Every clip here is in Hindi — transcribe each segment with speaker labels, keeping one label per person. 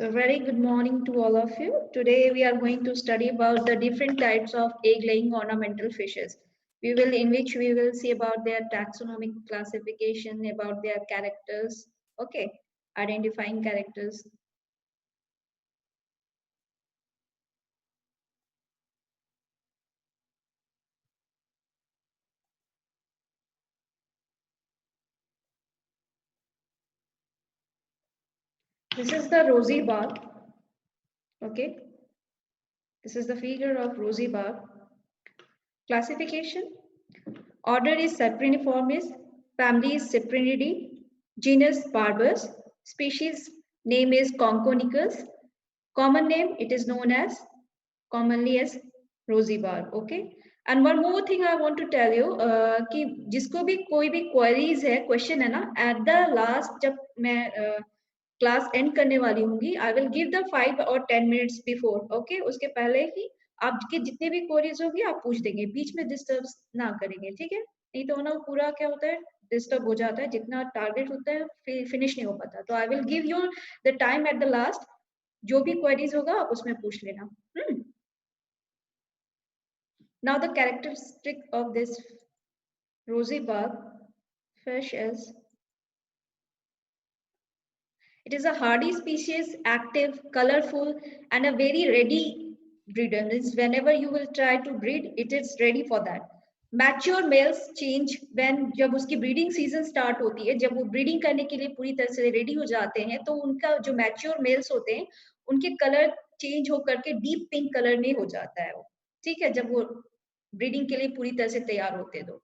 Speaker 1: So very good morning to all of you. Today we are going to study about the different types of egg-laying ornamental fishes. In which we will see about their taxonomic classification, about their characters, okay, identifying characters. This is the rosy barb, okay. This is the figure of rosy barb. Classification. Order is Cypriniformis, family is Cyprinidae, genus Barbus, species name is Conconicus, common name it is known as commonly as rosy barb. Okay. And one more thing I want to tell you कि जिसको भी कोई भी queries है question है ना at the last जब मैं क्लास एंड करने वाली होंगी आई विल गिव द 5 और 10 मिनट्स बिफोर ओके उसके पहले ही आपके जितने भी क्वेरीज होगी आप पूछ देंगे बीच में डिस्टर्ब ना करेंगे ठीक है नहीं तो ना पूरा क्या होता है डिस्टर्ब हो जाता है जितना टारगेट होता है फिनिश नहीं हो पाता तो I will give you the time at the last जो भी क्वेरीज होगा आप उसमें पूछ लेना Now the characteristic of this rosy barb fish is it is a hardy species, active, colorful, and a very ready breeder. Means whenever you will try to breed, it is ready for that. Mature males change when जब उसकी ब्रीडिंग सीजन स्टार्ट होती है जब वो ब्रीडिंग करने के लिए पूरी तरह से रेडी हो जाते हैं तो उनका जो मैच्योर मेल्स होते हैं उनके कलर चेंज होकर के डीप पिंक कलर में हो जाता है वो ठीक है जब वो ब्रीडिंग के लिए पूरी तरह से तैयार होते हैं तो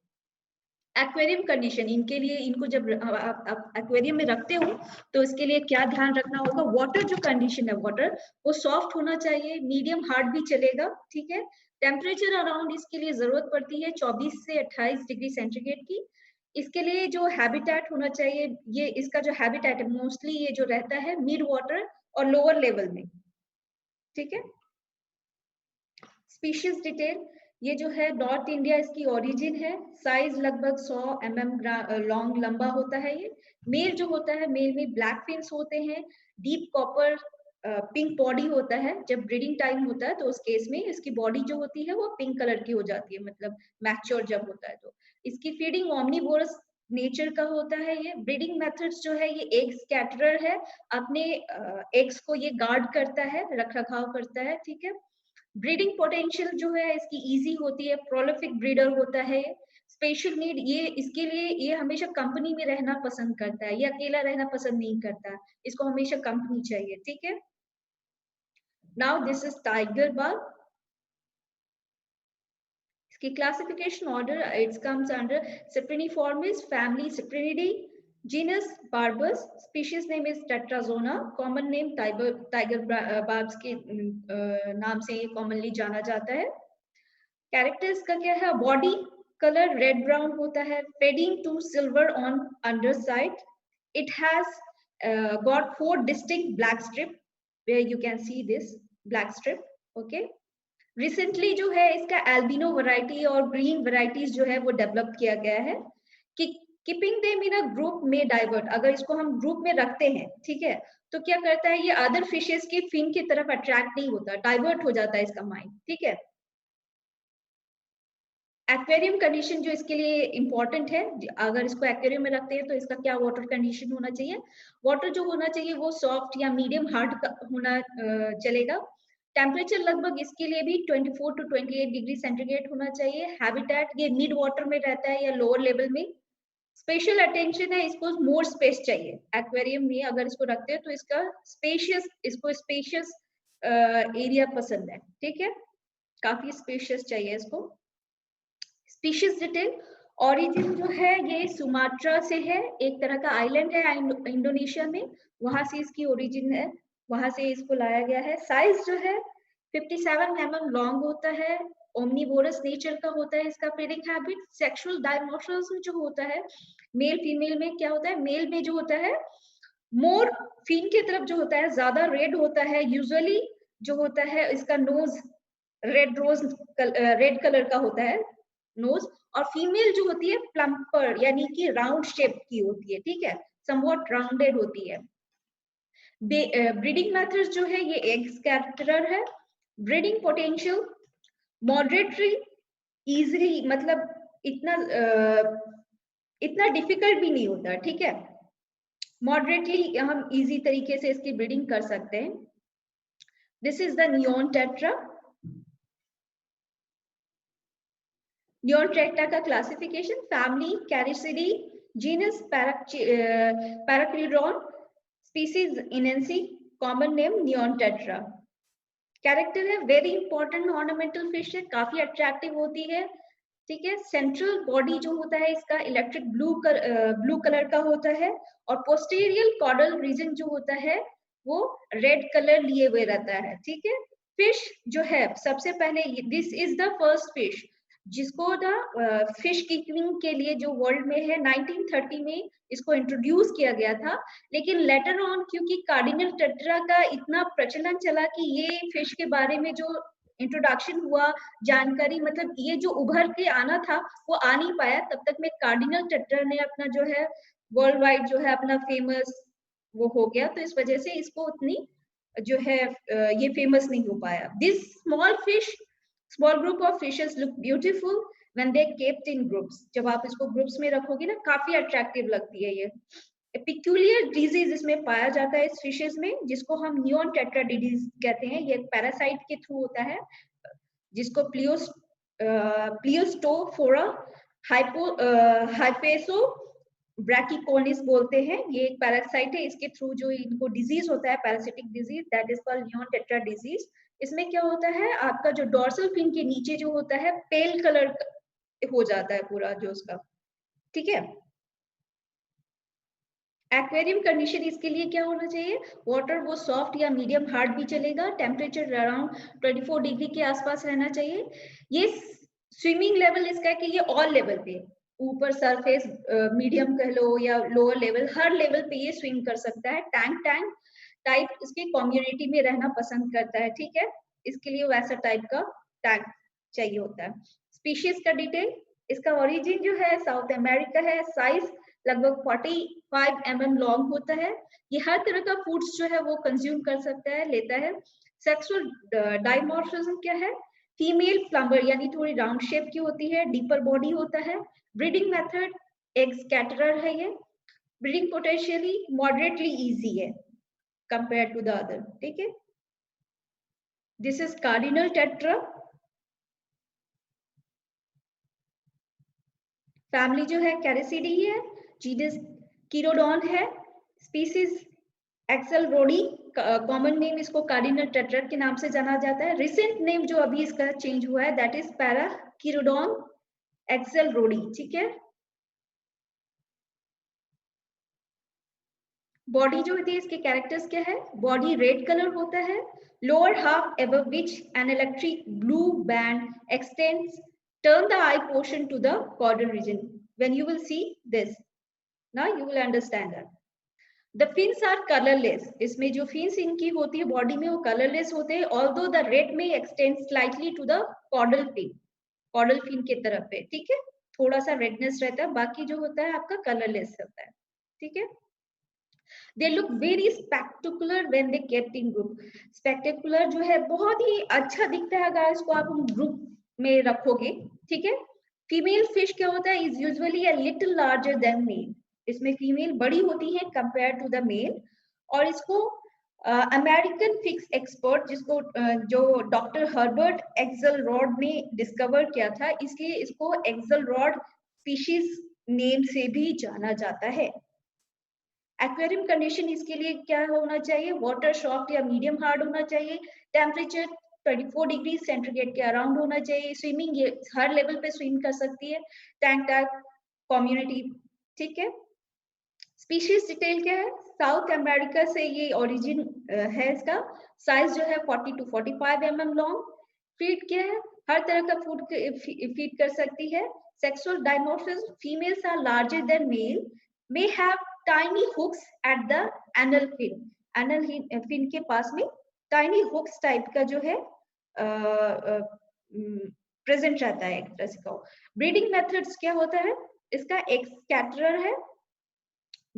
Speaker 1: एक्वेरियम कंडीशन इनके लिए इनको जब आप एक्वेरियम में रखते हो तो इसके लिए क्या ध्यान रखना होगा वाटर जो कंडीशन है वाटर वो सॉफ्ट होना चाहिए मीडियम हार्ड भी चलेगा ठीक है टेम्परेचर अराउंड इसके लिए जरूरत पड़ती है 24 से 28 डिग्री सेंटीग्रेड की इसके लिए जो हैबिटेट होना चाहिए ये इसका जो हैबिटेट है मोस्टली ये जो रहता है मिड वाटर और लोअर लेवल में ठीक है स्पीशीज डिटेल ये जो है नॉर्थ इंडिया इसकी ओरिजिन है साइज लगभग 100 लॉन्ग लंबा होता है ये मेल जो होता है मेल में ब्लैक फिन्स होते हैं डीप कॉपर पिंक बॉडी होता है जब ब्रीडिंग टाइम होता है तो उस केस में इसकी बॉडी जो होती है वो पिंक कलर की हो जाती है मतलब मैच्योर जब होता है तो इसकी फीडिंग ओमनीवोरस नेचर का होता है ये ब्रीडिंग मेथड्स जो है ये एग स्कैटरर है अपने एग्स को ये गार्ड करता है रख रखाव करता है ठीक है ब्रीडिंग पोटेंशियल जो है इसकी इजी होती है प्रोलिफिक ब्रीडर होता है स्पेशल नीड ये इसके लिए ये हमेशा कंपनी में रहना पसंद करता है ये अकेला रहना पसंद नहीं करता इसको हमेशा कंपनी चाहिए ठीक है now this is tiger barb इसकी classification order its comes under Cypriniformis family Cyprinidae genus Barbus species name is Tetrazona common name tiger barbs के नाम से ये commonly जाना जाता है कैरेक्टर्स का क्या है बॉडी कलर रेड ब्राउन होता है fading to silver on underside it has got 4 distinct black strip where you can see this black strip okay recently जो है इसका एल्बिनो वैरायटी और ग्रीन वैरायटीज जो है वो डेवलप किया गया है कि keeping them in a group में डाइवर्ट अगर इसको हम ग्रुप में रखते हैं ठीक है तो क्या करता है ये अदर फिशेस के फिन की तरफ अट्रैक्ट नहीं होता डाइवर्ट हो जाता है इसका माइंड ठीक है एक्वेरियम कंडीशन जो इसके लिए इंपॉर्टेंट है अगर इसको एक्वेरियम में रखते हैं तो इसका क्या वाटर कंडीशन होना चाहिए वाटर जो होना चाहिए वो सॉफ्ट या मीडियम हार्ड होना चलेगा टेम्परेचर लगभग इसके लिए भी 24 to 28 डिग्री सेंटीग्रेड होना चाहिए हैबिटेट ये मिड वाटर में रहता है या लोअर लेवल में स्पेशल अटेंशन है इसको मोर स्पेस चाहिए एक्वेरियम में अगर इसको रखते हैं तो इसको स्पेशियस एरिया पसंद है ठीक है काफी स्पेशियस चाहिए इसको स्पीशीज डिटेल ओरिजिन जो है ये सुमात्रा से है एक तरह का आइलैंड है इंडोनेशिया में वहां से इसकी ओरिजिन है वहां से इसको लाया गया है साइज जो है 57 mm लॉन्ग होता है ओमनीवोरस नेचर का होता है इसका फीडिंग हैबिट सेक्सुअल डायमॉर्फिज्म जो होता है मेल फीमेल में क्या होता है मेल में जो होता है मोर फीन की तरफ जो होता है ज्यादा रेड होता है यूजुअली जो होता है इसका नोज रेड कलर का होता है नोज और फीमेल जो होती है प्लम्पर यानी कि राउंड शेप की होती है ठीक है समवॉट राउंडेड होती है ब्रीडिंग मेथड्स जो है ये एग स्कैटरर है। ब्रीडिंग पोटेंशियल मॉडरेटली इजीली, मतलब इतना डिफिकल्ट भी नहीं होता, ठीक है। मॉडरेटली हम इजी तरीके से इसकी ब्रीडिंग कर सकते हैं। This is the neon tetra. Neon tetra का classification, family Characidae, genus Paracheirodon, species innesi, common name neon tetra. Character है वेरी इंपॉर्टेंट ऑर्नामेंटल फिश है, काफी अट्रैक्टिव होती है, ठीक है। सेंट्रल बॉडी जो होता है इसका इलेक्ट्रिक ब्लू कलर का होता है, और पोस्टीरियर कॉर्डल रीजन जो होता है वो रेड कलर लिए हुए रहता है, ठीक है। फिश जो है सबसे पहले, this is the first fish जिसको द फिश कीपिंग के लिए जो वर्ल्ड में है 1930 में इसको इंट्रोड्यूस किया गया था। लेकिन लेटर ऑन क्योंकि कार्डिनल टेट्रा का इतना प्रचलन चला कि ये फिश के बारे में जो इंट्रोडक्शन हुआ, जानकारी, मतलब ये जो उभर के आना था वो आ नहीं पाया, तब तक में कार्डिनल टेट्रा ने अपना जो है वर्ल्ड वाइड जो है अपना फेमस वो हो गया, तो इस वजह से इसको उतनी जो है ये फेमस नहीं हो पाया। This small group of fishes look beautiful when they kept in groups. जब आप इसको ग्रुप्स में रखोगे ना, काफी अट्रैक्टिव लगती है ये। पिक्यूलियर डिजीज इसमें पाया जाता है इस फिशेस में, जिसको हम नियॉन टेट्रा डिजीज कहते हैं। ये पैरासाइट के थ्रू होता है, जिसको प्लियोस्टोफोरा हाइपेसो ब्रैकिकोनिस बोलते हैं। ये एक पैरासाइट है, इसके थ्रू जो इनको डिजीज होता है, parasitic disease, that is called neon tetra disease. इसमें क्या होता है, आपका जो डोर्सल फिन के नीचे जो होता है पेल कलर हो जाता है पूरा जो उसका, ठीक है। एक्वेरियम कंडीशन इसके लिए क्या होना चाहिए, वाटर वो सॉफ्ट या मीडियम हार्ड भी चलेगा, टेम्परेचर अराउंड 24 डिग्री के आसपास रहना चाहिए। ये स्विमिंग लेवल इसका है कि ये ऑल लेवल पे, ऊपर सरफेस मीडियम कह लो या लोअर लेवल, हर लेवल पे ये स्विम कर सकता है। टैंक टाइप इसकी कम्युनिटी में रहना पसंद करता है, ठीक है। इसके लिए वैसा टाइप का टैंक चाहिए होता है। स्पीशीज का डिटेल, इसका ओरिजिन जो है साउथ अमेरिका है, साइज लगभग 45 mm लॉन्ग होता है। ये हर तरह का फूड्स जो है वो कंज्यूम कर सकता है, लेता है। सेक्सुअल डाइमॉर्फिज्म क्या है, फीमेल प्लम्बर यानी थोड़ी राउंड शेप की होती है, डीपर बॉडी होता है। ब्रीडिंग मेथड एग स्कैटरर है ये। ब्रीडिंग पोटेंशियली मॉडरेटली इजी है कंपेयर टू द अदर, ठीक है। This is cardinal tetra. Family जो है कैरिसिडी है, जीनस कीरोडॉन है, स्पीसीज एक्सेलरोडी, कॉमन नेम इसको कार्डिनल टेट्रा के नाम से जाना जाता है। रिसेंट नेम जो अभी इसका चेंज हुआ है दैट इज पैराकीरोडॉन एक्सेलरोडी, ठीक है। बॉडी जो होती है इसके कैरेक्टर्स क्या है, बॉडी रेड कलर होता है, lower half above which an electric blue band extends, turn the eye portion to the caudal region. When you will see this, now you will understand that. The fins are colorless. इसमें जो fins इनकी होती है बॉडी में वो colorless होते हैं, although the red may extend slightly to the caudal fin, caudal fin के तरफ पे, ठीक है। थोड़ा सा redness रहता है, बाकी जो होता है आपका colorless होता है, ठीक है। They look very spectacular when they kept in group. Spectacular जो है बहुत ही अच्छा दिखता है अगर इसको आप ग्रुप में रखोगे, ठीक है। फीमेल फिश क्या होता है, is usually a little larger than male. इसमें फीमेल बड़ी होती है कंपेयर टू द मेल। और इसको अमेरिकन फिक्स एक्सपर्ट जिसको जो डॉक्टर हर्बर्ट एक्सेलरॉड ने डिस्कवर किया था, इसलिए इसको एक्सेलरॉड स्पीशीज नेम से भी जाना जाता है। एक्वेरियम कंडीशन इसके लिए क्या होना चाहिए, वाटर सॉफ्ट या मीडियम हार्ड होना चाहिए, टेम्परेचर 24 डिग्री सेंटीग्रेड के अराउंड होना चाहिए, स्विमिंग ये हर लेवल पे स्विम कर सकती है, टैंक टाइप कम्युनिटी, ठीक है। स्पीशीज डिटेल क्या है, साउथ अमेरिका से ये ओरिजिन है इसका। साइज जो है 40 to 45 mm लॉन्ग। फीड क्या है, हर तरह का फूड फीड कर सकती है। Sexual dimorphism, females are larger than male, may have tiny hooks at the anal fin. Anal fin के पास में tiny hooks टाइप का जो है प्रेजेंट रहता है एक तरह से कहो। ब्रीडिंग मेथड्स क्या होता है इसका, एक स्कैटरर है।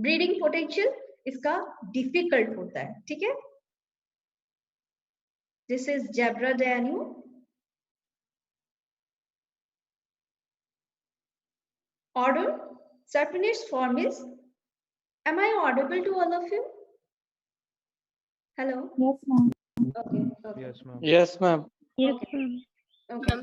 Speaker 1: ब्रीडिंग पोटेंशियल इसका डिफिकल्ट होता है, ठीक है। This is zebra danio. Order सर्पिनिस form is, am I audible to all of you? Hello?
Speaker 2: Yes, ma'am.
Speaker 1: Okay, okay.
Speaker 3: Yes, ma'am.
Speaker 4: Yes, ma'am.
Speaker 2: Yes,
Speaker 1: Okay.
Speaker 2: ma'am.
Speaker 1: Okay.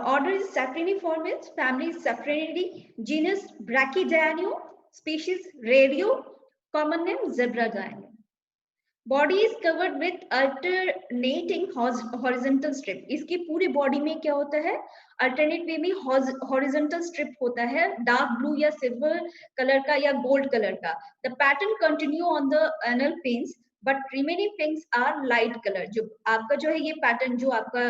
Speaker 1: Order is Sapriniformis, family is Saprinidae, genus Brachydiano, species Radio, common name Zebra diano. Body is covered with alternating horizontal strip. इसकी पूरी बॉडी में क्या होता है? अल्टरनेट वे में हॉरिजॉन्टल स्ट्रिप होता है, डार्क ब्लू या सिल्वर कलर का या गोल्ड कलर का. The pattern continue on the anal fins, but remaining fins are light colour. जो आपका जो है ये पैटर्न, जो आपका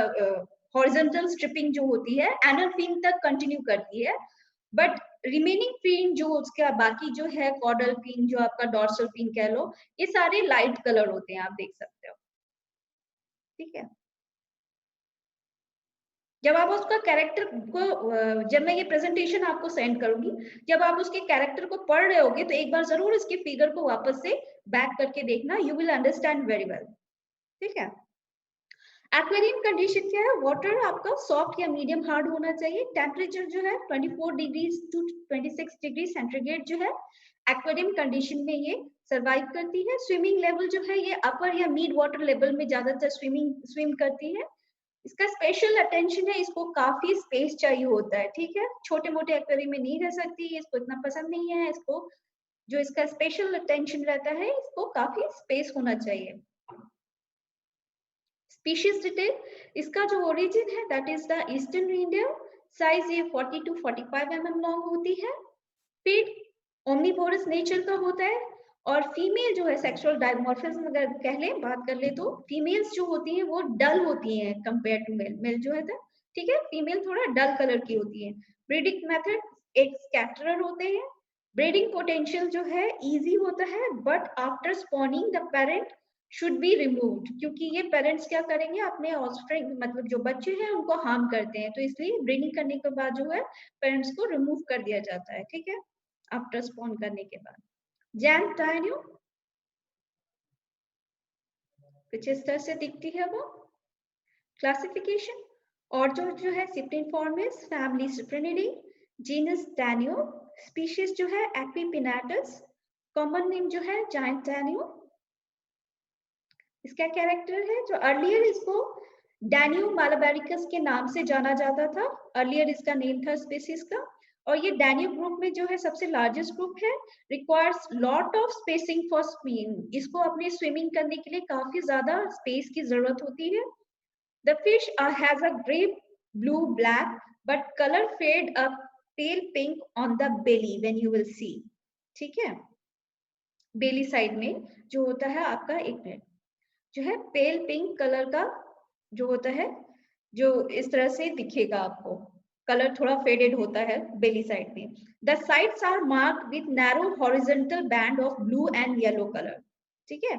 Speaker 1: हॉरिजॉन्टल स्ट्रिपिंग जो होती है एनल फिन तक कंटिन्यू करती है, बट रिमेनिंग फिन जो उसका बाकी जो है कॉर्डल फिन, जो आपका डॉर्सल फिन कह लो, ये सारे लाइट कलर होते हैं, आप देख सकते हो, ठीक है। जब आप उसका कैरेक्टर को, जब मैं ये प्रेजेंटेशन आपको सेंड करूंगी, जब आप उसके कैरेक्टर को पढ़ रहे होगे तो एक बार जरूर इसके फिगर को वापस से बैक करके देखना, you will understand very well, ठीक है। एक्वेरियम कंडीशन क्या है? वाटर आपका सॉफ्ट या मीडियम हार्ड होना चाहिए. टेम्परेचर जो है 24 डिग्री टू 26 डिग्री सेंटीग्रेड जो है एक्वेरियम कंडीशन में ये सरवाइव करती है. स्विमिंग लेवल जो है ये अपर या मिड वाटर लेवल में ज्यादातर स्विम करती है. इसका स्पेशल अटेंशन है, इसको काफी स्पेस चाहिए होता है, ठीक है। छोटे मोटे एक्वेरियम में नहीं रह सकती, इसको इतना पसंद नहीं है. इसको जो इसका स्पेशल अटेंशन रहता है, इसको काफी स्पेस होना चाहिए. स्पीशीज डिटेल, इसका जो ओरिजिन है that is the eastern reindeer. Size ये 40 to 45 mm लॉन्ग होती है. फीड ओमनीवोरस नेचर का होता है. और फीमेल जो है सेक्सुअल डायमॉर्फिज्म अगर कह ले, बात कर ले, तो फीमेल्स जो होती हैं वो डल होती हैं कंपेयर टू मेल. मेल जो है, ठीक है, फीमेल थोड़ा डल कलर की होती है. ब्रीडिंग मेथड, एक स्कैटरर होते हैं. ब्रीडिंग पोटेंशियल जो है इजी होता है, but after spawning the parent should be removed, क्योंकि ये पेरेंट्स क्या करेंगे, अपने ऑफस्प्रिंग मतलब जो बच्चे हैं उनको हार्म करते हैं, तो इसलिए ब्रीडिंग करने के बाद जो है पेरेंट्स को रिमूव कर दिया जाता है, ठीक है, आफ्टर स्पॉन करने के बाद. जैन डायन्यू कुछ इस तरह से दिखती है वो. क्लासिफिकेशन, और जो है सिप्रिनिफॉर्मिस, फैमिली सिप्रिनिडी, जीनस डैन्यू, स्पीशीज जो है एक्विपिनाटस, कॉमन नेम जो है जायंट डैन्यू. इसका कैरेक्टर है जो अर्लियर इसको डैन्यू मालाबैरिकस के नाम से जाना जाता था. अर्लियर इसका नेम था स्पीसीज का. और ये डैन्यू ग्रुप में जो है सबसे लार्जेस्ट ग्रुप है. Requires lot of spacing for swimming, इसको अपने स्विमिंग करने के लिए काफी ज्यादा स्पेस की जरूरत होती है. The fish has a grey blue black but colour fade a pale pink on the belly when you will see, ठीक है. बेली साइड में जो होता है आपका, एक मिनट, जो है पेल पिंक कलर का जो होता है, जो इस तरह से दिखेगा आपको, कलर थोड़ा फेडेड होता है बेली साइड में. The sides are marked with narrow horizontal band of blue and yellow colour, ठीक है.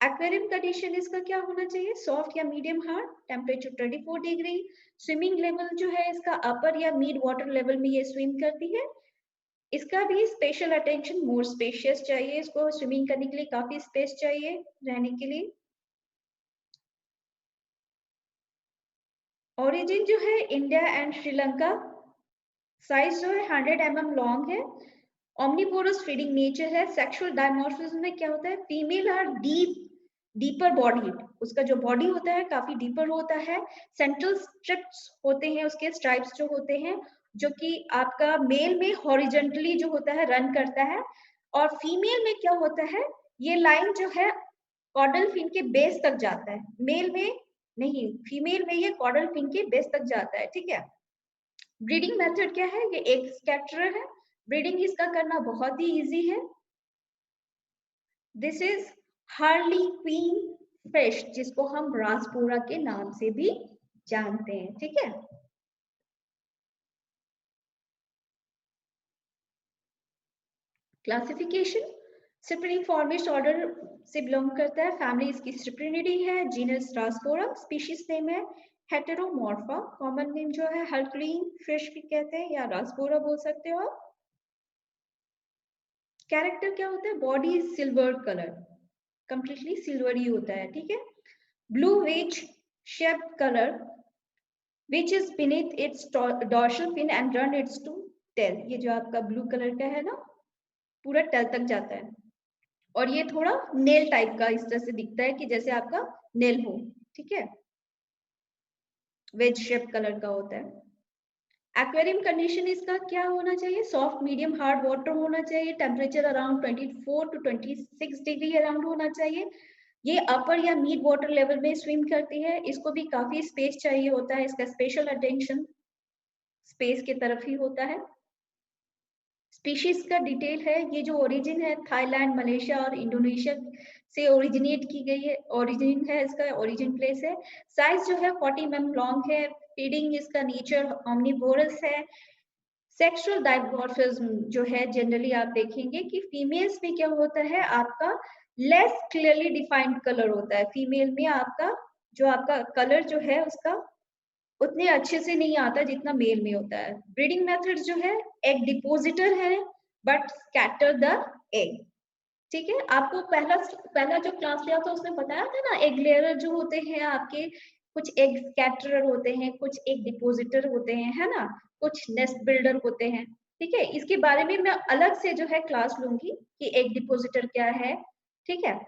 Speaker 1: एक्वेरियम कंडीशन इसका क्या होना चाहिए? सॉफ्ट या medium hard. Temperature 24 degree. Swimming level जो है इसका अपर या मिड वाटर लेवल में ये स्विम करती है. इसका भी स्पेशल अटेंशन, मोर स्पेशियस चाहिए, इसको स्विमिंग करने के लिए काफी स्पेस चाहिए रहने के लिए. ओरिजिन जो है इंडिया एंड श्रीलंका. साइज जो है 100 mm लॉन्ग है. ओमनीवोरस फीडिंग नेचर है. सेक्सुअल डायमॉर्फिज्म में क्या होता है? फीमेल आर डीपर बॉडी, उसका जो बॉडी होता है काफी डीपर होता है. सेंट्रल स्ट्रिप्स होते हैं उसके, स्ट्राइप्स जो होते हैं, जो कि आपका मेल में हॉरिजॉन्टली जो होता है रन करता है. और फीमेल में क्या होता है, ये लाइन जो है कॉर्डल फिन के बेस तक जाता है. मेल में नहीं, फीमेल में ये कॉर्डल फिन के बेस तक जाता है, ठीक है. ब्रीडिंग मेथड क्या है? ये एक स्कैटरर है. ब्रीडिंग इसका करना बहुत ही इजी है. दिस इज हार्लीक्विन फिश, जिसको हम रासपोरा के नाम से भी जानते हैं, ठीक है. क्लासिफिकेशन, सिप्रिनिफॉर्मिस ऑर्डर से बिलोंग करता है. फैमिली इसकी सिप्रिनिडी है. जीनस रासपोरा. स्पीशीज नेम है हेटेरोमॉर्फा. कॉमन नेम जो है हर्कुलिन फिश भी कहते हैं या रासपोरा बोल सकते हो आप. कैरेक्टर क्या होता है? Body silver colour, completely silver ही होता है, ठीक है। Blue wedge shape colour which is beneath its dorsal fin and run its to tail। ये जो आपका ब्लू कलर का है ना, पूरा टेल तक जाता है और ये थोड़ा नेल टाइप का इस तरह से दिखता है कि जैसे आपका नेल हो, ठीक है। वेज शेप कलर का होता है। एक्वेरियम कंडीशन इसका क्या होना चाहिए? सॉफ्ट मीडियम हार्ड वाटर होना चाहिए, temperature around 24 to 26 degree around होना चाहिए। ये अपर या मिड वाटर लेवल में स्विम करती है। इसको भी काफी स्पेस चाहिए होता है, इसका स्पेशल अटेंशन स्पेस की तरफ ही होता है। स्पीशीज का डिटेल है, ये जो ओरिजिन है थाईलैंड, मलेशिया और इंडोनेशिया से ओरिजिनेट की गई है, ओरिजिन है इसका, ओरिजिन प्लेस है। साइज जो है 40 mm लॉन्ग है। फीडिंग इसका नेचर ऑमनिवोरस है। सेक्सुअल डाइमॉर्फिज्म जो है जनरली आप देखेंगे कि फीमेल्स में क्या होता है, आपका लेस क्लियरली डिफाइंड कलर होता है। फीमेल में आपका जो आपका कलर जो है उसका उतने अच्छे से नहीं आता जितना मेल में होता है। ब्रीडिंग मेथड जो है एग डिपोजिटर है बट स्कैटर द एग, ठीक है। आपको पहला जो क्लास लिया था उसमें बताया था ना, एग लेयर जो होते हैं आपके, कुछ एग स्कैटरर होते हैं, कुछ एग डिपोजिटर होते हैं, है ना, कुछ नेस्ट बिल्डर होते हैं, ठीक है। इसके बारे में मैं अलग से जो है क्लास लूंगी कि एग डिपोजिटर क्या है, ठीक है,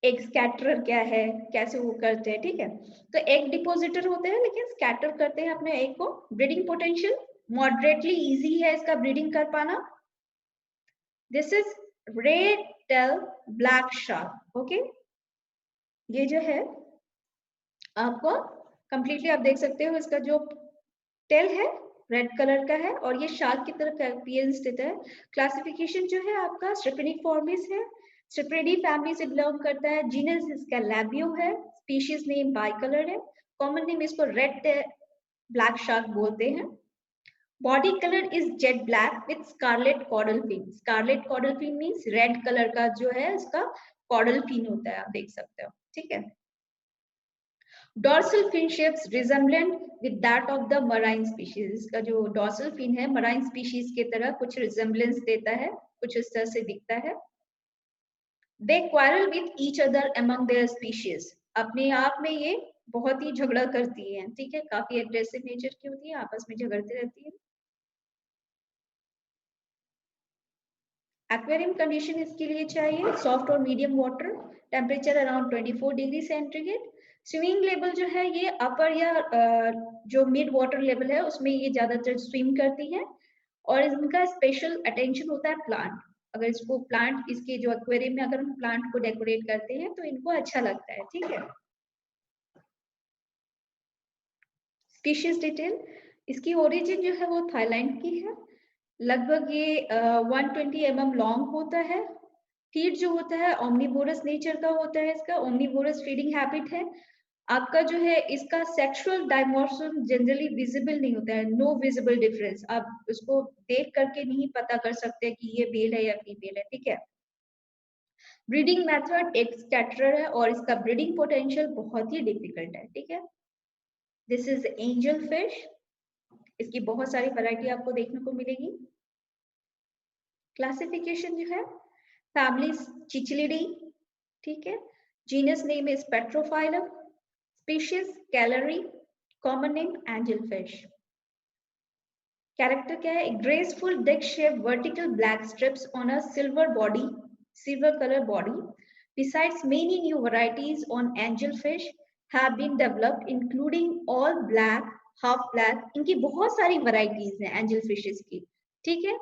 Speaker 1: एग स्कैटरर क्या है, कैसे वो करते हैं, ठीक है। तो एग डिपोजिटर होते हैं लेकिन स्कैटर करते हैं अपने एग को। ब्रीडिंग पोटेंशियल मॉडरेटली इजी है इसका ब्रीडिंग कर पाना। This is red tell black shark, okay. ये जो है आपको कंप्लीटली आप देख सकते हो, इसका जो टेल है रेड कलर का है और ये शार्क की तरफ अपीयरेंस देता है। क्लासिफिकेशन जो है आपका स्ट्रिपेनिफॉर्मिस है, स्ट्रिपेडी फैमिली से बिलोंग करता है। जीनस इसका लैबियो है। स्पीशीज नेम बाइकलर है। कॉमन नेम इसको रेड ब्लैक शार्क बोलते हैं। Body colour is jet black with scarlet caudal fin. Scarlet caudal fin means red colour का जो है उसका कॉर्डल फिन होता है, आप देख सकते हो, ठीक है। Dorsal fin shapes resemblant with that of the marine species. इसका जो डॉर्सल फिन है मराइन स्पीशीज के तरह कुछ रिजेम्बलेंस देता है, कुछ इस तरह से दिखता है। They quarrel with each other among their species. अपने आप में ये बहुत ही झगड़ा करती है, ठीक है, काफी एग्रेसिव नेचर की होती है, आपस में झगड़ती रहती है। एक्वेरियम कंडीशन इसके लिए चाहिए सॉफ्ट और medium water, temperature around 24 degree centigrade. Swimming level जो है ये अपर या जो मिड वाटर लेवल है उसमें ये ज्यादातर स्विम करती है और इनका स्पेशल अटेंशन होता है प्लांट। अगर इसको प्लांट, इसके जो एक्वेरियम में अगर हम प्लांट को डेकोरेट करते हैं तो इनको अच्छा लगता है, ठीक है। स्पीशीज डिटेल, इसकी ओरिजिन जो है वो थाईलैंड की है। लगभग ये 120 mm लॉन्ग होता है। फीड जो होता है ओमनिवोरस नेचर का होता है, इसका ओमनिवोरस फीडिंग हैबिट है। आपका जो है इसका सेक्सुअल डायमॉर्फिज्म जनरली विजिबल नहीं होता है, नो विजिबल डिफरेंस। आप इसको देख करके नहीं पता कर सकते कि ये मेल है या फीमेल है, ठीक है। ब्रीडिंग मेथड एक स्कैटरर है और इसका ब्रीडिंग पोटेंशियल बहुत ही डिफिकल्ट है, ठीक है। This is angel fish. इसकी बहुत सारी वैरायटी आपको देखने को मिलेगी। क्लासिफिकेशन जो है फैमिली चिचिलिडी, ठीक है। Genus name is Pterophyllum. Species calorie. Common name angel fish. Character क्या है? Graceful Dick shape vertical black strips on a silver color body. Besides, many new varieties on angelfish have been developed, including all black, half black. इनकी बहुत सारी varieties हैं एंजल फिशेस की, ठीक है।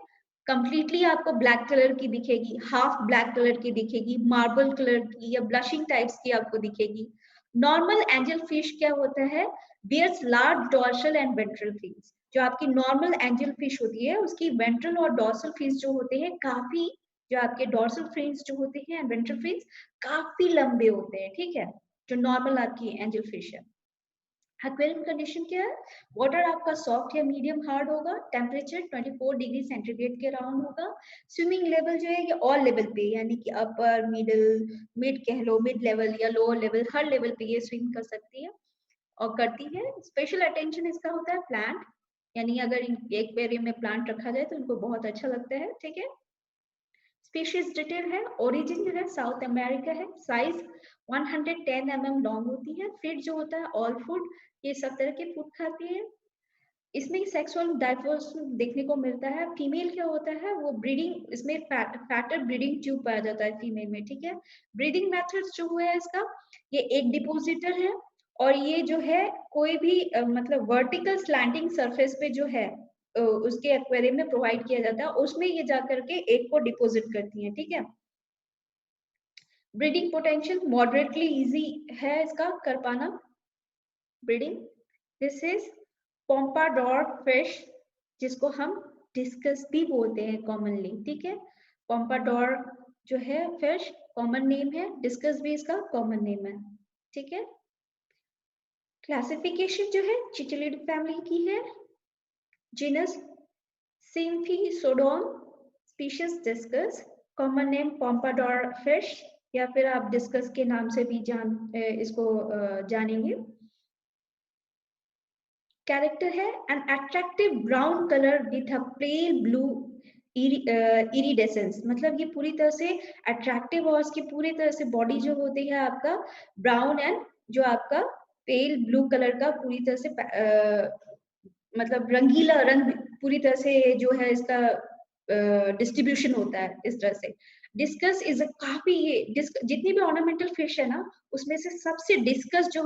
Speaker 1: कंप्लीटली आपको ब्लैक कलर की दिखेगी, हाफ ब्लैक कलर की दिखेगी, मार्बल कलर की या ब्लशिंग टाइप्स की आपको दिखेगी। नॉर्मल एंजल फिश क्या होता है? Bears large dorsal and ventral fins. जो आपकी नॉर्मल एंजल फिश होती है उसकी वेंट्रल और डॉर्सल फिन्स जो होते हैं काफी, जो आपके डॉर्सल फिन्स जो होते हैं वेंट्रल फिन्स काफी लंबे होते हैं, ठीक है, जो नॉर्मल आपकी एंजल फिश है। एक्वेरियम कंडीशन क्या है? वाटर आपका सॉफ्ट या मीडियम हार्ड होगा। टेम्परेचर 24 डिग्री सेंटीग्रेड के अराउंड होगा। स्विमिंग लेवल जो है ये ऑल लेवल पे, यानी कि अपर, मिड कह लो, मिड लेवल या लोअर लेवल, हर लेवल पे ये स्विम कर सकती है और करती है। स्पेशल अटेंशन इसका होता है प्लांट, यानी अगर एक्वेरियम में प्लांट रखा जाए तो उनको बहुत अच्छा लगता है, ठीक है। स्पीशीज डिटेल है, ओरिजिन जो है साउथ अमेरिका है, साइज 110 लॉन्ग होती है, फीड जो होता है ऑल फूड, ये सब तरह के फूड खाती है। इसमें सेक्सुअल डाइवर्स देखने को मिलता है। फीमेल क्या होता है वो ब्रीडिंग, इसमें फैटर ब्रीडिंग ट्यूब पाया जाता है फीमेल में, ठीक है। ब्रीडिंग मेथड्स जो हुआ है इसका, ये एक डिपोजिटर है और ये जो है कोई भी मतलब वर्टिकल स्लैंटिंग सरफेस पे जो है उसके एक्वेरियम में प्रोवाइड किया जाता है, उसमें ये जाकर के एग को डिपोजिट करती है, ठीक है। ब्रीडिंग पोटेंशियल मॉडरेटली इजी है इसका कर पाना breeding. This is Pompadour fish, जिसको हम डिस्कस भी बोलते हैं कॉमनली, ठीक है। पोम्पाडोर जो है फिश कॉमन नेम है, डिस्कस भी इसका कॉमन नेम है, ठीक है। क्लासिफिकेशन जो है चिचलिड फैमिली की है, genus Symphysodon, species discus, common name pompadour fish, या फिर आप डिस्कस के नाम से भी इसको जानेंगे। कैरेक्टर है an attractive brown colour with a pale blue iridescence, मतलब ये पूरी तरह से अट्रैक्टिव और इसकी पूरी तरह से बॉडी जो होती है आपका ब्राउन एंड जो आपका पेल ब्लू कलर का पूरी तरह से मतलब रंगीला रंग पूरी तरह से जो है इसका डिस्ट्रीब्यूशन होता है इस तरह से। डिस्कस इज काफी ये जितनी भी ऑर्नामेंटल फिश है ना उसमें से सबसे डिस्कस जो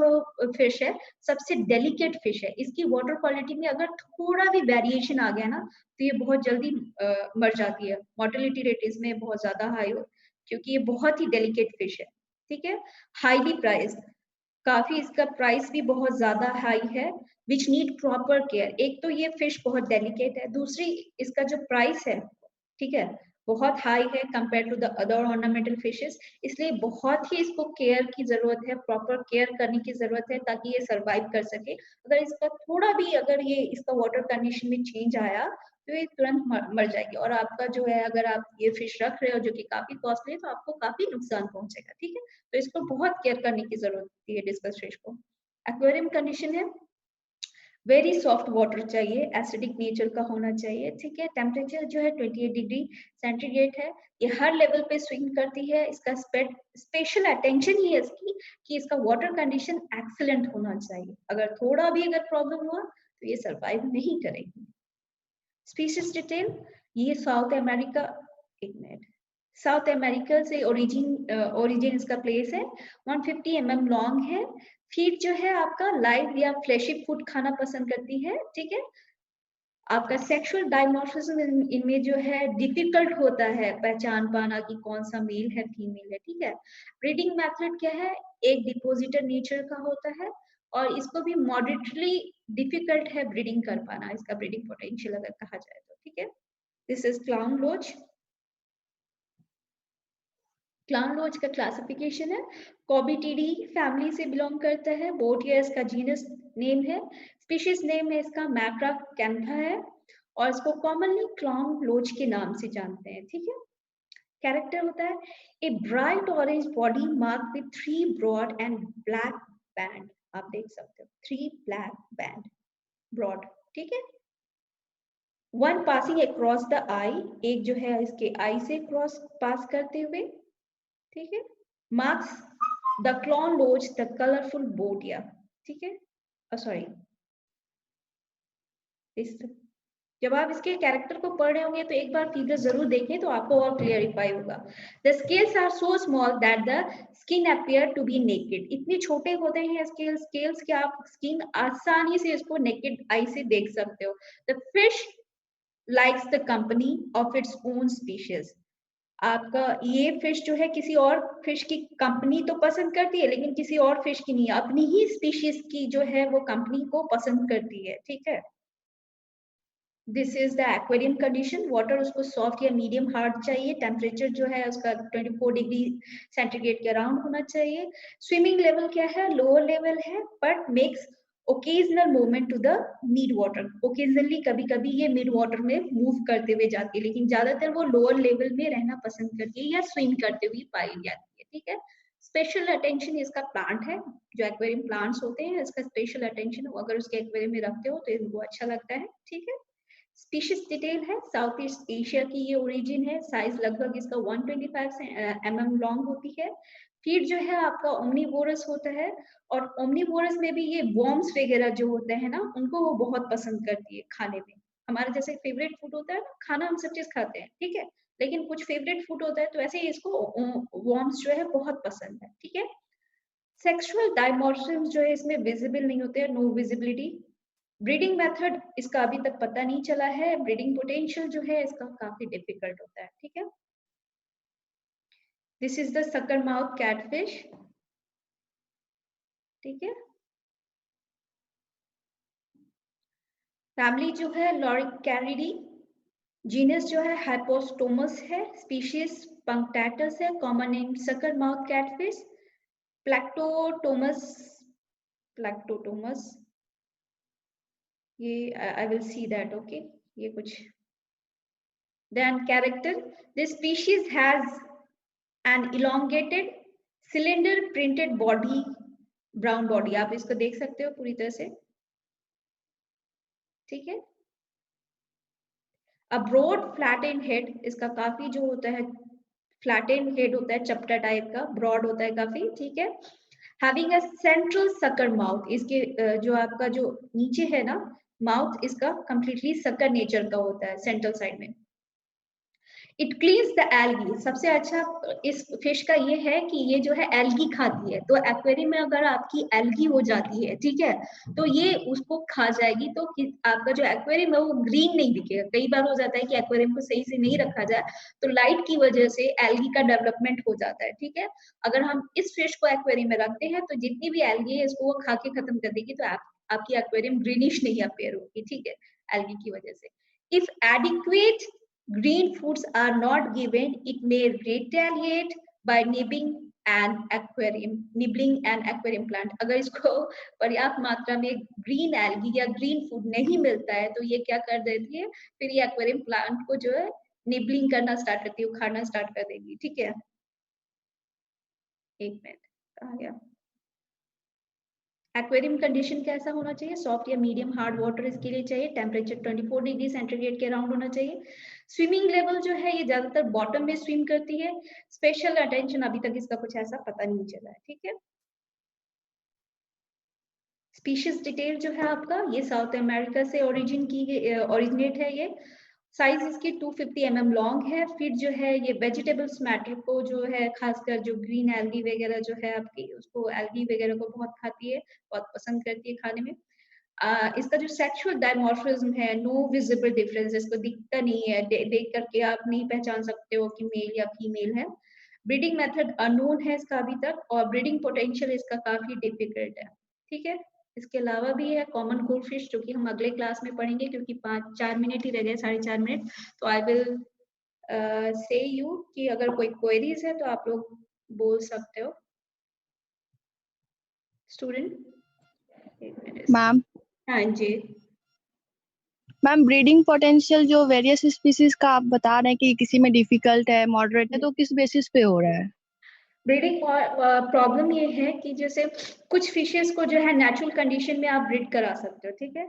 Speaker 1: फिश है सबसे डेलिकेट फिश है। इसकी वाटर क्वालिटी में अगर थोड़ा भी वेरिएशन आ गया ना तो ये बहुत जल्दी मर जाती है, मोर्टेलिटी रेट इसमें बहुत ज्यादा हाई हो, क्योंकि ये बहुत ही डेलिकेट फिश है, ठीक है। हाईली प्राइस, काफी इसका प्राइस भी बहुत ज्यादा हाई है, विच नीड प्रॉपर केयर। एक तो ये फिश बहुत डेलिकेट है, दूसरी इसका जो प्राइस है, ठीक है, बहुत हाई है compare to the other ornamental fishes, इसलिए बहुत ही इसको केयर की जरूरत है, प्रॉपर केयर करने की जरूरत है ताकि ये सरवाइव कर सके। अगर इसका थोड़ा भी अगर ये इसका वाटर कंडीशन में चेंज आया तो ये तुरंत मर जाएगी, और आपका जो है अगर आप ये फिश रख रहे हो जो कि काफी कॉस्टली है तो आपको काफी नुकसान पहुंचेगा, ठीक है। तो इसको बहुत केयर करने की जरूरत होती है डिस्कस फिश को। एक्वेरियम कंडीशन है वेरी सॉफ्ट वाटर चाहिए, एसिडिक नेचर का होना चाहिए, ठीक है। टेम्परेचर जो है 28 डिग्री सेंटीग्रेड है, ये हर लेवल पे स्विंग करती है। इसका स्पेशल अटेंशन ये है इसकी कि इसका वाटर कंडीशन एक्सीलेंट होना चाहिए, अगर थोड़ा भी अगर प्रॉब्लम हुआ तो ये सरवाइव नहीं करेगी। स्पीशीज डिटेल, ये साउथ अमेरिका, एक मिनट, साउथ अमेरिका से ओरिजिन इसका प्लेस है, 150 लॉन्ग है। फीड जो है आपका लाइव या फ्लैशी फूड खाना पसंद करती है, ठीक है। आपका सेक्सुअल डायमॉर्फिज्म इनमें जो है डिफिकल्ट होता है पहचान पाना कि कौन सा मेल है फीमेल है, ठीक है। ब्रीडिंग मेथड क्या है, एक डिपोजिटर नेचर का होता है और इसको भी मॉडरेटली डिफिकल्ट है ब्रीडिंग कर पाना, इसका ब्रीडिंग पोटेंशियल अगर कहा जाए तो, ठीक है। दिस इज क्लाउन लोच। क्लाउन लोच का क्लासिफिकेशन है, कॉबिटिडी फैमिली से बिलोंग करता है, बोटियस का जीनस नेम है, स्पीशीज नेम है इसका मैक्रा कैंथा है और इसको कॉमनली क्लाउन लोच के नाम से जानते हैं, ठीक है। कैरेक्टर होता है a bright orange body mark with 3 broad and black band, आप देख सकते हो 3 ब्लैक बैंड ब्रॉड, ठीक है। वन पासिंग अक्रॉस द आई, एक जो है इसके आई से क्रॉस पास करते हुए, ठीक है। मार्क्स द क्लॉन लोच द कलरफुल बोटिया, ठीक है, सॉरी इस जब आप इसके कैरेक्टर को पढ़ रहे होंगे तो एक बार फिगर जरूर देखें तो आपको और क्लियरिफाई होगा। The scales are so small that the skin appear to be naked, इतने छोटे होते हैं स्केल्स कि आप स्किन आसानी से इसको नेकेड आई से देख सकते हो। The fish likes the company of its own species, आपका ये फिश जो है किसी और फिश की कंपनी तो पसंद करती है लेकिन किसी और फिश की नहीं, अपनी ही स्पीशीज की जो है वो कंपनी को पसंद करती है, ठीक है। This is the aquarium condition, water उसको सॉफ्ट या मीडियम हार्ड चाहिए, टेम्परेचर जो है उसका 24 डिग्री सेंटीग्रेड के अराउंड होना चाहिए। स्विमिंग लेवल क्या है, लोअर लेवल है, but makes occasional movement to the mid water, occasionally कभी कभी ये मिड वाटर में मूव करते हुए जाती है, लेकिन ज्यादातर वो लोअर लेवल में रहना पसंद करती है या स्विम करते हुए पाई जाती है, ठीक है। स्पेशल अटेंशन इसका प्लांट है, जो एक्वेरियम प्लांट्स होते हैं इसका स्पेशल अटेंशन अगर उसके एक्वेरियम में रखते हो तो इनको अच्छा लगता है, ठीक है। स्पीशीज डिटेल है, साउथ ईस्ट एशिया की ये ओरिजिन है, साइज लगभग इसका 125 mm लॉन्ग होती है। फीड जो है आपका ओमनीवोरस होता है, और ओमनीवोरस में भी ये वॉर्म्स वगैरह जो होते हैं ना, उनको वो बहुत पसंद करती है खाने में। हमारा जैसे फेवरेट फूड होता है ना, खाना हम सब चीज खाते हैं, ठीक है, लेकिन कुछ फेवरेट फूड होता है तो ऐसे ही इसको वॉर्म्स जो है बहुत पसंद है, ठीक है। सेक्सुअल डायमॉर्फिज्म जो है इसमें विजिबल नहीं होते हैं, नो विजिबिलिटी। ब्रीडिंग मेथड इसका अभी तक पता नहीं चला है, ब्रीडिंग पोटेंशियल जो है इसका काफी डिफिकल्ट होता है, ठीक है। This is the sucker mouth catfish, ठीक है। फैमिली जो है लॉरिकैरिडी, जीनस जो है हाइपोस्टोमस है, स्पीशीज पंक्टाटस है, common name sucker mouth catfish. Plecostomus, plecostomus, ये I will see that, okay, ये कुछ। Then character, this species has an elongated cylinder printed body, brown body, आप इसको देख सकते हो पूरी तरह से, ठीक है। A broad flattened head, इसका काफी जो होता है flattened head होता है, चपटा टाइप का, broad होता है काफी, ठीक है। Having a central sucker mouth, इसके जो आपका जो नीचे है ना माउथ, इसका completely sucker nature का होता है सेंट्रल साइड में। इट क्लीन्स द एल्गी, सबसे अच्छा इस फिश का ये है कि ये जो है एल्गी खाती है, तो एक्वेरियम में अगर आपकी एल्गी हो जाती है, ठीक है, तो ये उसको खा जाएगी, तो आपका जो एक्वेरियम है वो ग्रीन नहीं दिखेगा। कई बार हो जाता है कि एक्वेरियम को सही से नहीं रखा जाए तो लाइट की वजह से एल्गी का डेवलपमेंट हो जाता है, ठीक है। अगर हम इस फिश को एक्वेरियम में रखते हैं तो जितनी भी एल्गी है इसको वो खा के खत्म कर देगी, तो आपकी एक्वेरियम ग्रीनिश नहीं अपेयर होगी, ठीक है, एल्गी की वजह से। If adequate green foods are not given, it may retaliate by nibbling an aquarium plant। अगर इसको पर्याप्त मात्रा में ग्रीन एल्गी या ग्रीन फूड नहीं मिलता है तो ये क्या कर देती है, फिर ये एक्वेरियम प्लांट को जो है निबलिंग करना स्टार्ट करती है, उखाड़ना स्टार्ट कर देगी, ठीक है। एक मिनट आ गया। एक्वेरियम कंडीशन कैसा होना चाहिए, सॉफ्ट या मीडियम हार्ड वाटर इसके लिए चाहिए, टेम्परेचर 24 डिग्री सेंटीग्रेड के अराउंड होना चाहिए। स्विमिंग लेवल जो है ये ज्यादातर बॉटम में स्विम करती है, स्पेशल अटेंशन अभी तक इसका कुछ ऐसा पता नहीं चला है, ठीक है। स्पीशीज डिटेल जो है आपका, ये साउथ अमेरिका से ओरिजिनेट है, ये साइज इसकी 250 mm लॉन्ग है। फिर जो है ये वेजिटेबल्स मैटर को जो है, खासकर जो ग्रीन एल्गी वगैरह जो है आपकी, उसको एल्गी वगैरह को बहुत खाती है, बहुत पसंद करती है खाने में। इसका जो सेक्सुअल डायमॉर्फिज्म है, नो विजिबल डिफरेंस, इसको दिखता नहीं है, देख करके आप नहीं पहचान सकते हो कि मेल या फीमेल है। ब्रीडिंग मेथड अननोन है इसका अभी तक, और ब्रीडिंग पोटेंशियल इसका काफी डिफिकल्ट है, ठीक है। इसके अलावा भी है कॉमन गोल्ड फिश, जो कि हम अगले क्लास में पढ़ेंगे, क्योंकि 4 मिनट ही रह गए, 4.5 मिनट, तो आई विल से यू कि अगर कोई क्वेरीज है तो आप लोग बोल सकते हो। स्टूडेंट
Speaker 2: मैम,
Speaker 1: हाँ जी
Speaker 2: मैम ब्रीडिंग पोटेंशियल जो वेरियस स्पीसीज का आप बता रहे हैं कि किसी में डिफिकल्ट है, मॉडरेट है, तो किस बेसिस पे हो रहा है?
Speaker 1: ब्रीडिंग प्रॉब्लम ये है कि जैसे कुछ फिशेस को जो है नेचुरल कंडीशन में आप ब्रीड करा सकते हो, ठीक है,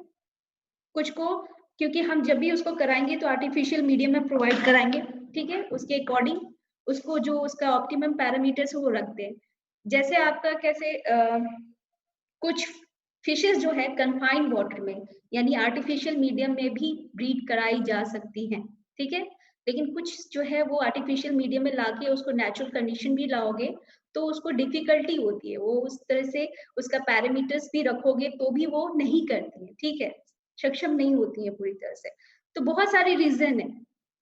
Speaker 1: कुछ को क्योंकि हम जब भी उसको कराएंगे तो आर्टिफिशियल मीडियम में प्रोवाइड कराएंगे, ठीक है, उसके अकॉर्डिंग उसको जो उसका ऑप्टिमम पैरामीटर्स है वो रखते हैं। जैसे आपका कैसे कुछ फिशेस जो है कन्फाइंड वाटर में यानी आर्टिफिशियल मीडियम में भी ब्रीड कराई जा सकती हैं, ठीक है, लेकिन कुछ जो है वो आर्टिफिशियल मीडियम में लाके उसको नेचुरल कंडीशन भी लाओगे तो उसको डिफिकल्टी होती है, वो उस तरह से उसका पैरामीटर्स भी रखोगे तो भी वो नहीं करती है, ठीक है, सक्षम नहीं होती है पूरी तरह से। तो बहुत सारे रीजन है,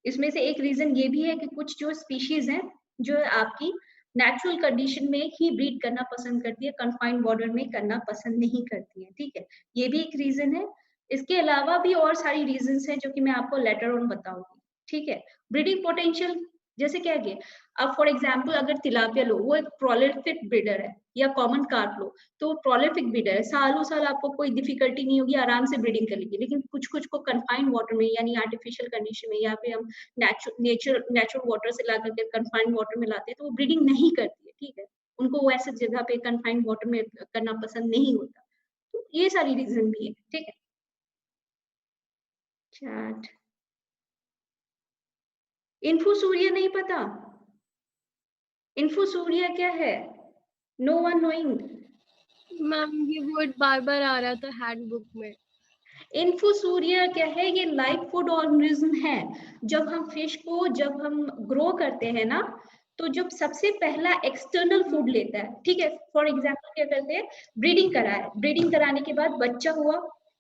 Speaker 1: इसमें से एक रीजन ये भी है कि कुछ जो स्पीशीज हैं जो आपकी नेचुरल कंडीशन में ही ब्रीड करना पसंद करती है, कन्फाइंड बॉर्डर में करना पसंद नहीं करती है, ठीक है, ये भी एक रीजन है। इसके अलावा भी और सारी रीजंस हैं जो कि मैं आपको लेटर ऑन बताऊंगी, ठीक है। ब्रीडिंग पोटेंशियल जैसे क्या है, अब फॉर एग्जांपल अगर तिलापिया लो, वो एक प्रोलिफिक ब्रीडर है, या कॉमन कार्प लो तो प्रोलिफिक ब्रीडर है, सालों साल आपको कोई डिफिकल्टी नहीं होगी, आराम से ब्रीडिंग कर लेगी। लेकिन कुछ कुछ को कन्फाइंड वाटर में यानी आर्टिफिशियल कंडीशन में या फिर हम नेचुरल वाटर से ला करके कन्फाइंड वाटर में लाते हैं तो वो ब्रीडिंग नहीं करती है, ठीक है, उनको वैसे जगह पे कन्फाइंड वाटर में करना पसंद नहीं होता। तो ये सारी रीजन भी है, ठीक है। चैट इन्फोसूरिया नहीं पता? इन्फोसूरिया क्या है? No one knowing?
Speaker 3: मैम ये वर्ड बार बार आ रहा था हैंडबुक में।
Speaker 1: इन्फोसूरिया क्या है? ये लाइव फूड ऑर्गेनिज्म है। जब हम फिश को जब हम ग्रो करते हैं ना, तो जब सबसे पहला एक्सटर्नल फूड लेता है, ठीक है। फॉर एग्जांपल क्या करते हैं, ब्रीडिंग कराए, ब्रीडिंग कराने के बाद बच्चा हुआ,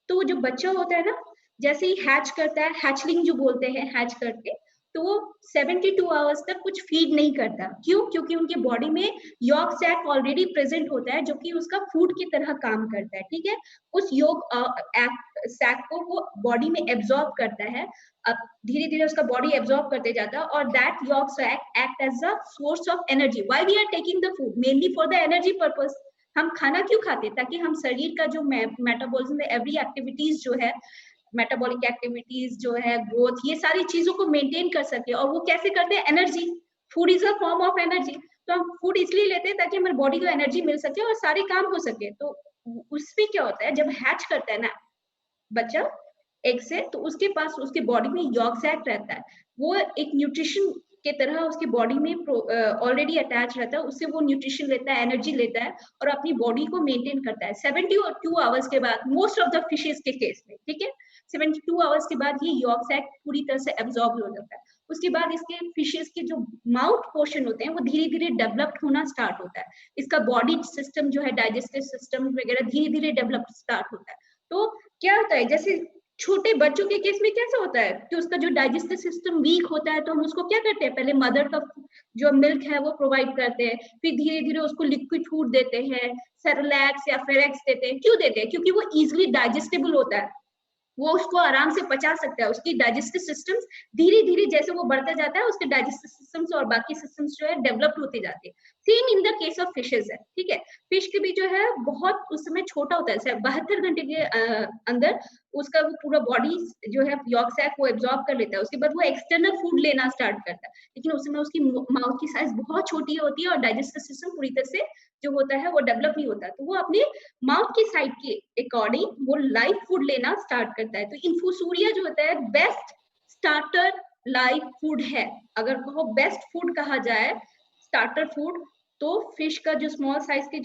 Speaker 1: तो जो बच्चा होता है ना, जैसे ही हैच करता है, हैचलिंग जो बोलते हैं, हैच करके, तो वो 72 आवर्स तक कुछ फीड नहीं करता। क्यों? क्योंकि उनके बॉडी में यॉर्क सैक ऑलरेडी प्रेजेंट होता है, जो कि उसका फूड की तरह काम करता है, ठीक है। उस सैक को वो बॉडी में एब्जॉर्ब करता है। अब धीरे धीरे उसका बॉडी एब्जॉर्ब करते जाता है, और that yolk sac act as a source of energy. Why we are taking the food? Mainly for the energy purpose. हम खाना क्यों खाते? ताकि हम शरीर का जो मेटाबॉलिज्म में एवरी एक्टिविटीज जो है, मेटाबॉलिक एक्टिविटीज जो है, ग्रोथ, ये सारी चीजों को मेंटेन कर सके। और वो कैसे करते हैं? Energy. Food is a form of energy. तो हम फूड इसलिए लेते हैं ताकि हमारे बॉडी को एनर्जी मिल सके और सारे काम हो सके। तो उसमें क्या होता है, जब हैच करता है ना बच्चा एग से, तो उसके पास उसके बॉडी में यॉर्क सैक रहता है। वो एक न्यूट्रिशन के तरह उसकी बॉडी में ऑलरेडी अटैच रहता है। उससे वो न्यूट्रिशन लेता है, एनर्जी लेता है, और अपनी बॉडी को मेंटेन करता है। 72 आवर्स के बाद, मोस्ट ऑफ द फिशेस के केस में, ठीक है, 72 आवर्स के बाद ये यॉर्क सैक पूरी तरह से एब्जॉर्ब हो जाता है। उसके बाद इसके फिशेस के जो माउथ पोर्शन होते हैं, वो धीरे धीरे डेवलप होना स्टार्ट होता है। इसका बॉडी सिस्टम जो है, डाइजेस्टिव सिस्टम वगैरह धीरे धीरे डेवलप स्टार्ट होता है। तो क्या होता है, जैसे छोटे बच्चों के केस में कैसा होता है कि उसका जो डाइजेस्टिव सिस्टम वीक होता है, तो हम उसको क्या करते हैं, पहले मदर का जो मिल्क है वो प्रोवाइड करते हैं, फिर धीरे धीरे उसको लिक्विड फूड देते हैं, सेरेलैक्स या फेरेक्स देते हैं। क्यों देते हैं? क्योंकि वो इजिली डाइजेस्टेबल होता है, वो उसको आराम से पचा सकता है। उसकी डाइजेस्टिव सिस्टम्स धीरे धीरे जैसे वो बढ़ता जाता है, उसके डाइजेस्टिव सिस्टम्स और बाकी सिस्टम्स जो है डेवलप होते जाते हैं। Same in the case of fishes है, ठीक है। फिश के भी जो है बहुत उस समय छोटा होता है, 72 घंटे के अंदर उसका वो पूरा बॉडी जो है यॉर्क सैक वो एब्जॉर्ब कर लेता है। उसके बाद वो एक्सटर्नल फूड लेना स्टार्ट करता है, लेकिन उस समय उसकी माउथ की साइज बहुत छोटी होती है और डाइजेस्टिव सिस्टम पूरी तरह से जो होता है वो डेवलप नहीं होता। तो वो अपने माउथ की साइड के अकॉर्डिंग वो लाइव फूड लेना स्टार्ट करता है। तो इन्फोसूरिया जो होता है बेस्ट स्टार्टर लाइव फूड है। अगर कहो बेस्ट फूड कहा जाए, स्टार्टर फूड, तो फिश का जो स्मॉल साइज के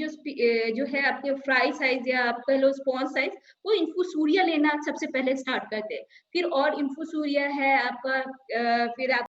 Speaker 1: जो है आपके फ्राई साइज या आप कह लो स्पॉन्ज साइज, वो इन्फोसूरिया लेना सबसे पहले स्टार्ट करते हैं। फिर और इन्फोसूरिया है आपका, फिर आप